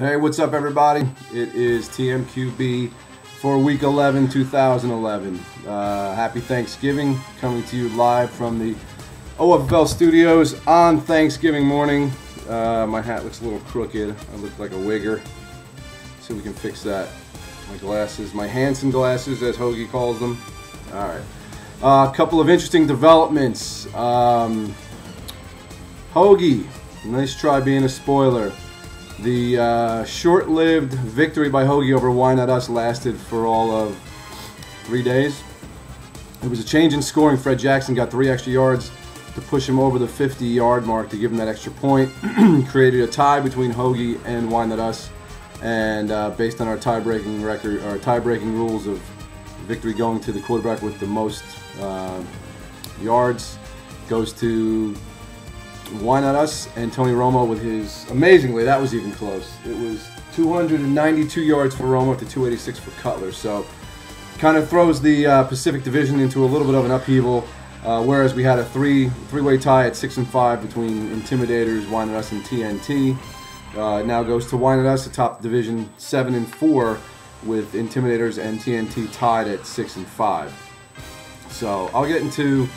Hey, what's up, everybody? It is TMQB for week 11, 2011. Happy Thanksgiving, coming to you live from the OFFL studios on Thanksgiving morning. My hat looks a little crooked. I look like a wigger. See if we can fix that. My glasses, my Hansen glasses, as Hoagie calls them. All right. A couple of interesting developments. Hoagie, nice try being a spoiler. The short-lived victory by Hoagie over Why Not Us lasted for all of 3 days. It was a change in scoring. Fred Jackson got 3 extra yards to push him over the 50-yard mark to give him that extra point. Created a tie between Hoagie and Why Not Us, and based on our tie-breaking record, our tie-breaking rules of victory going to the quarterback with the most yards, goes to Why Not Us, and Tony Romo with his, amazingly, that was even close. It was 292 yards for Romo to 286 for Cutler. So kind of throws the Pacific Division into a little bit of an upheaval, whereas we had a three-way tie at 6-5 between Intimidators, Why Not Us, and TNT. It now goes to Why Not Us atop the division 7-4 with Intimidators and TNT tied at 6-5. So I'll get into,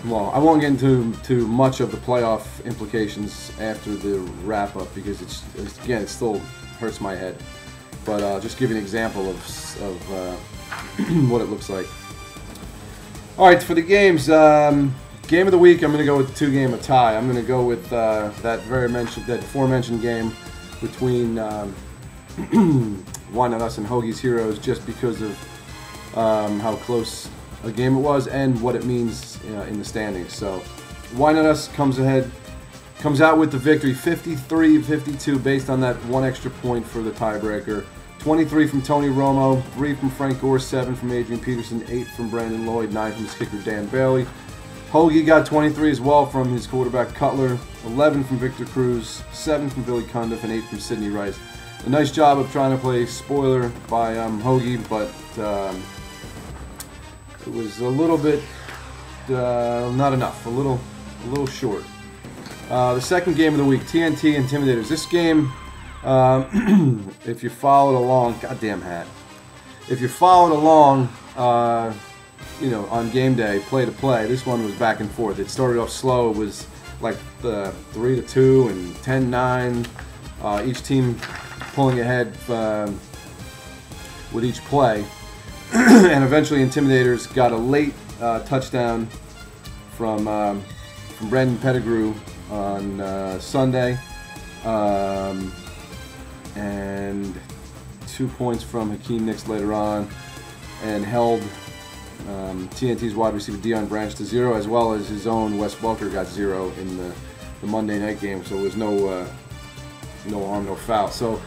well, I won't get into much of the playoff implications after the wrap-up because again, it still hurts my head. But I'll just give you an example of what it looks like. All right, for the games, game of the week, I'm going to go with 2-game tie. I'm going to go with that aforementioned game between Why Not Us and Hoagie's Heroes, just because of how close a game it was and what it means in the standings. So Why Not Us comes out with the victory 53-52 based on that 1 extra point for the tiebreaker. 23 from Tony Romo, 3 from Frank Gore, 7 from Adrian Peterson, 8 from Brandon Lloyd, 9 from his kicker Dan Bailey. Hoagie got 23 as well from his quarterback Cutler, 11 from Victor Cruz, 7 from Billy Cundiff, and 8 from Sidney Rice. A nice job of trying to play spoiler by Hoagie, but it was a little bit not enough, a little short. The second game of the week, TNT Intimidators. This game, if you followed along, goddamn hat. If you followed along, you know, on game day, play to play, this one was back and forth. It started off slow. It was like the 3-2 and 10-9. Each team pulling ahead with each play. And eventually Intimidators got a late touchdown from Brandon Pettigrew on Sunday, and 2 points from Hakeem Nicks later on, and held TNT's wide receiver Deion Branch to 0, as well as his own Wes Welker got 0 in the Monday night game. So it was no harm, no foul. So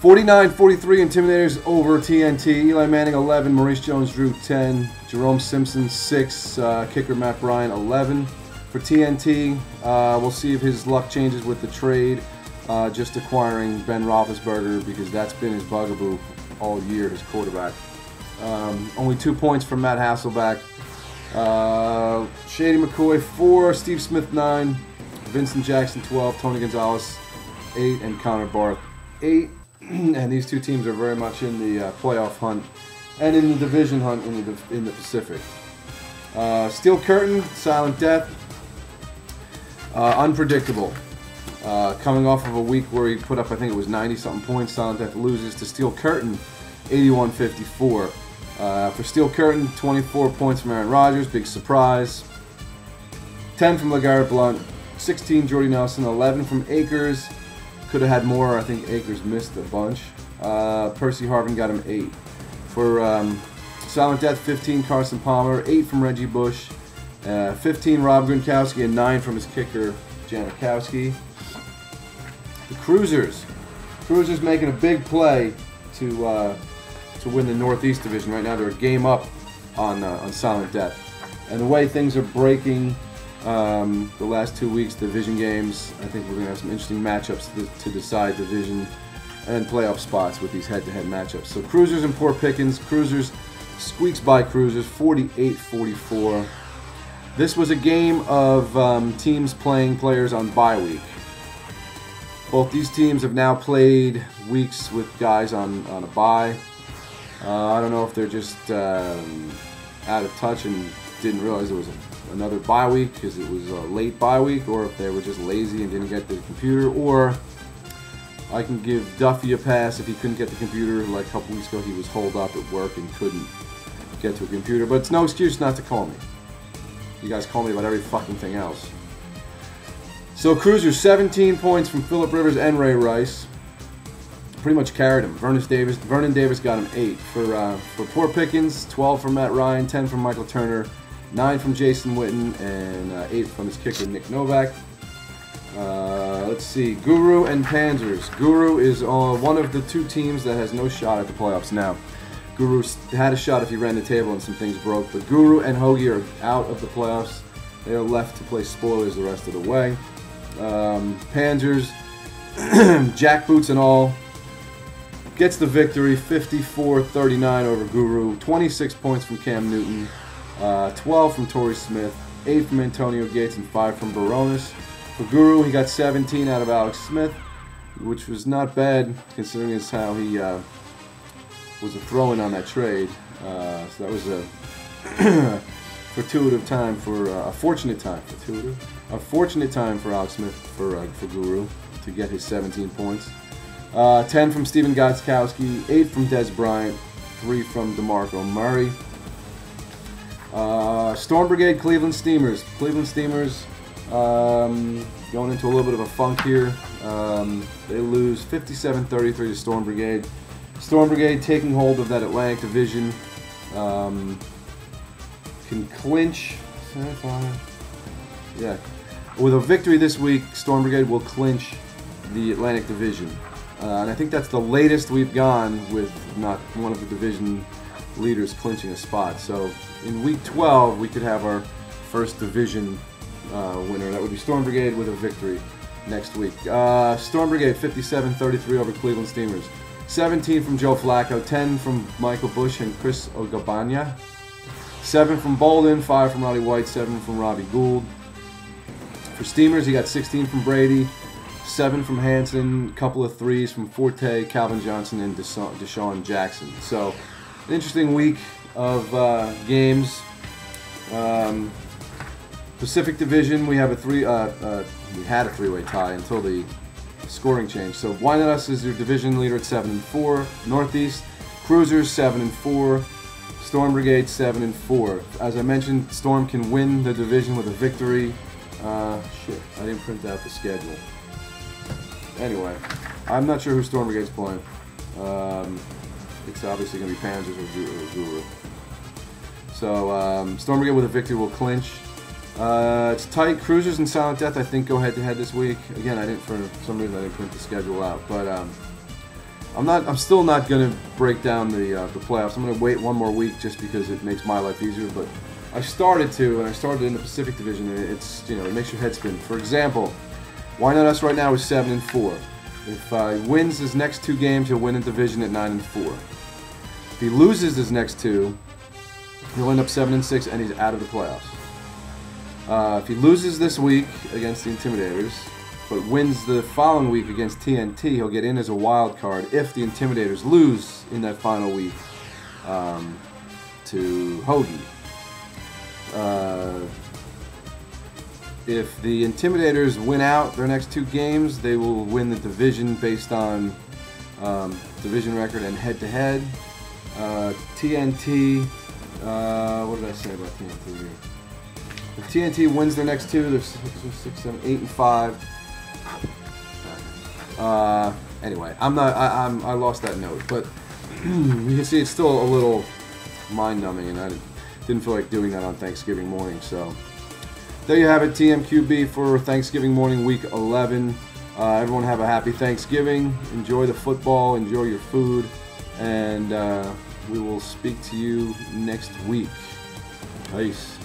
49-43 Intimidators over TNT. Eli Manning 11, Maurice Jones-Drew 10, Jerome Simpson 6, kicker Matt Bryan 11 for TNT. We'll see if his luck changes with the trade, just acquiring Ben Roethlisberger, because that's been his bugaboo all year, his quarterback. Only 2 points from Matt Hasselbeck. Shady McCoy 4, Steve Smith 9, Vincent Jackson 12, Tony Gonzalez 8, and Connor Barth 8. And these two teams are very much in the playoff hunt and in the division hunt in the Pacific. Steel Curtain, Silent Death, unpredictable. Coming off of a week where he put up, I think it was 90-something points, Silent Death loses to Steel Curtain, 81-54. For Steel Curtain, 24 points from Aaron Rodgers, big surprise. 10 from LeGarrette Blount, 16 Jordy Nelson, 11 from Akers. Could have had more. I think Akers missed a bunch. Percy Harvin got him 8. For Silent Death, 15 Carson Palmer, 8 from Reggie Bush, 15 Rob Gronkowski, and 9 from his kicker Janikowski. The Cruisers making a big play to win the Northeast Division. Right now they're a game up on Silent Death, and the way things are breaking. The last 2 weeks, division games, I think we're going to have some interesting matchups to decide division and playoff spots with these head-to-head matchups. So Cruisers and poor pickings. Cruisers squeaks by Cruisers, 48-44. This was a game of teams playing players on bye week. Both these teams have now played weeks with guys on a bye. I don't know if they're just out of touch and didn't realize there was another bye week because it was a late bye week, or if they were just lazy and didn't get the computer, or I can give Duffy a pass if he couldn't get the computer. Like a couple weeks ago, he was holed up at work and couldn't get to a computer. But it's no excuse not to call me. You guys call me about every fucking thing else. So Cruisers, 17 points from Phillip Rivers and Ray Rice. Pretty much carried him. Vernon Davis got him 8. For Poor Pickens, 12 from Matt Ryan, 10 from Michael Turner, 9 from Jason Witten, and 8 from his kicker, Nick Novak. Let's see, Guru and Panzers. Guru is one of the 2 teams that has no shot at the playoffs now. Guru had a shot if he ran the table and some things broke, but Guru and Hoagie are out of the playoffs. They are left to play spoilers the rest of the way. Panzers, jackboots and all, gets the victory, 54-39 over Guru. 26 points from Cam Newton, 12 from Torrey Smith, 8 from Antonio Gates, and 5 from Baronis. For Guru, he got 17 out of Alex Smith, which was not bad considering as how he was a throw-in on that trade. So that was a fortuitous time for a fortunate time for Alex Smith for Guru to get his 17 points. 10 from Steven Gostkowski, 8 from Des Bryant, 3 from DeMarco Murray. Storm Brigade, Cleveland Steamers. Cleveland Steamers going into a little bit of a funk here. They lose 57-33 to Storm Brigade. Storm Brigade taking hold of that Atlantic Division. Can clinch. Yeah. With a victory this week, Storm Brigade will clinch the Atlantic Division. And I think that's the latest we've gone with not one of the division leaders clinching a spot. So in week 12, we could have our first division winner. That would be Storm Brigade with a victory next week. Storm Brigade 57-33 over Cleveland Steamers. 17 from Joe Flacco, 10 from Michael Bush and Chris Ogabanya. 7 from Bolden, 5 from Roddy White, 7 from Robbie Gould. For Steamers, he got 16 from Brady, 7 from Hanson, a couple of 3s from Forte, Calvin Johnson, and Deshaun Jackson. So, an interesting week of games. Pacific Division, we have we had a 3-way tie until the scoring change. So Wyandotte is your division leader at 7-4. Northeast, Cruisers 7-4. Storm Brigade 7-4. As I mentioned, Storm can win the division with a victory. Shit, I didn't print out the schedule. Anyway, I'm not sure who Storm Brigade's playing. It's obviously going to be Panzers or Guru. So Storm Brigade with a victory will clinch. It's tight. Cruisers and Silent Death, I think, go head-to-head this week. Again, for some reason I didn't print the schedule out, but I'm still not going to break down the playoffs. I'm going to wait one more week just because it makes my life easier. But I started to, and I started in the Pacific Division. And it's it makes your head spin. For example, Wyandotte right now is 7-4. If he wins his next 2 games, he'll win the division at 9-4. If he loses his next 2, he'll end up 7-6, and he's out of the playoffs. If he loses this week against the Intimidators, but wins the following week against TNT, he'll get in as a wild card if the Intimidators lose in that final week to Hoagie. If the Intimidators win out their next 2 games, they will win the division based on division record and head-to-head. TNT, what did I say about TNT here? If TNT wins their next 2, they're 6, 7, 8, and 5. Anyway, I lost that note, but you can see it's still a little mind-numbing, and I didn't feel like doing that on Thanksgiving morning. So there you have it, TMQB for Thanksgiving morning, week 11. Everyone have a happy Thanksgiving. Enjoy the football. Enjoy your food, and we will speak to you next week. Peace.